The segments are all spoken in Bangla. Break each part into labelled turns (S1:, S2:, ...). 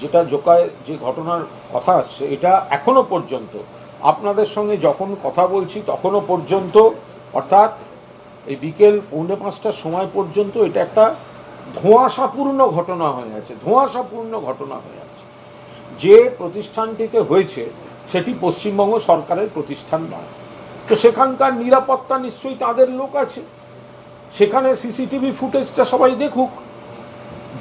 S1: যেটা জোকায় যে ঘটনার কথা আসছে, এটা এখনো পর্যন্ত আপনাদের সঙ্গে যখন কথা বলছি তখনও পর্যন্ত, অর্থাৎ এই বিকেল 4:45টার সময় পর্যন্ত এটা একটা ধোঁয়াশাপূর্ণ ঘটনা হয়ে আছে, ধোঁয়াশাপূর্ণ ঘটনা হয়ে আছে। যে প্রতিষ্ঠানটিতে হয়েছে সেটি পশ্চিমবঙ্গ সরকারের প্রতিষ্ঠান নয়, তো সেখানকার নিরাপত্তা নিশ্চয়ই তাদের লোক আছে, সেখানে সিসিটিভি ফুটেজটা সবাই দেখুক।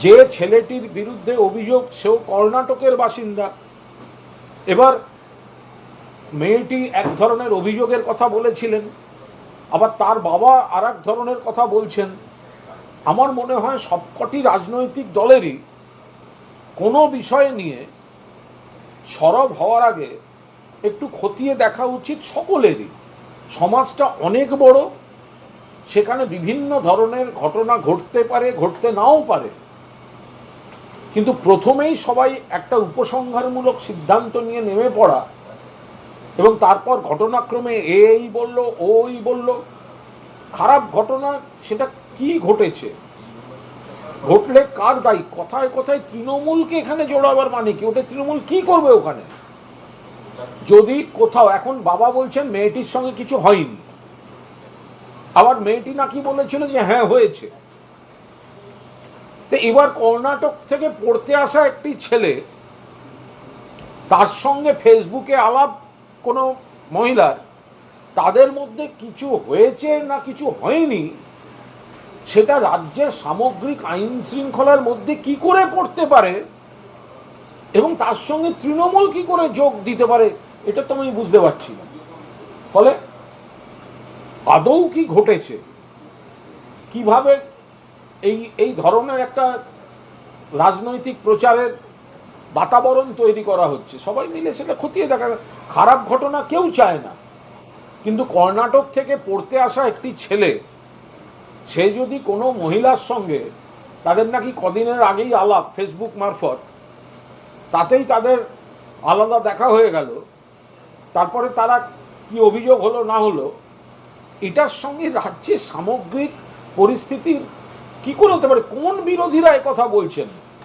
S1: যে ছেলেটির বিরুদ্ধে অভিযোগ সেও কর্ণাটকের বাসিন্দা। এবার মেয়েটি এক ধরনের অভিযোগের কথা বলেছিলেন, আবার তার বাবা আর এক ধরনের কথা বলছেন। আমার মনে হয় সবকটি রাজনৈতিক দলেরই কোনো বিষয় নিয়ে সরব হওয়ার আগে একটু খতিয়ে দেখা উচিত সকলেরই। সমাজটা অনেক বড়, সেখানে বিভিন্ন ধরনের ঘটনা ঘটতে পারে, ঘটতে নাও পারে, কিন্তু প্রথমেই সবাই একটা উপসংহারমূলক সিদ্ধান্ত নিয়ে নেমে পড়া এবং তারপর ঘটনাক্রমে এই বলল ওই বলল। খারাপ ঘটনা সেটা কি ঘটেছে, ঘটলে কার দায়ী, কথায় কথায় তৃণমূলকে এখানে জোড়াবার মানে কি? ওটা তৃণমূল কি করবে ওখানে? যদি কোথাও, এখন বাবা বলছেন মেয়েটির সঙ্গে কিছু হয়নি, আবার মেয়েটি নাকি বলেছিল যে হ্যাঁ হয়েছে। তো এবার কর্ণাটক থেকে পড়তে আসা একটি ছেলে, তার সঙ্গে ফেসবুকে আলাপ কোনো মহিলার, তাদের মধ্যে কিছু হয়েছে না কিছু হয়নি, সেটা রাজ্যের সামগ্রিক আইন শৃঙ্খলার মধ্যে কি করে পড়তে পারে এবং তার সঙ্গে তৃণমূল কি করে যোগ দিতে পারে, এটা তো আমি বুঝতে পারছি না। ফলে আদৌ কি ঘটেছে, কিভাবে এই ধরনের একটা রাজনৈতিক প্রচারের বাতাবরণ তৈরি করা হচ্ছে, সবাই মিলে সেটা খতিয়ে দেখা। খারাপ ঘটনা কেউ চায় না, কিন্তু কর্ণাটক থেকে পড়তে আসা একটি ছেলে, সে যদি কোনো মহিলার সঙ্গে, তাদের নাকি কদিনের আগেই আলাপ ফেসবুক মারফত, তাতেই তাদের আলাদা দেখা হয়ে গেল, তারপরে তারা কি অভিযোগ হলো না হলো, এটার সঙ্গে রাজ্যের সামগ্রিক পরিস্থিতির কি করে হতে পারে? কোন বিরোধীরা কথা বলছেন?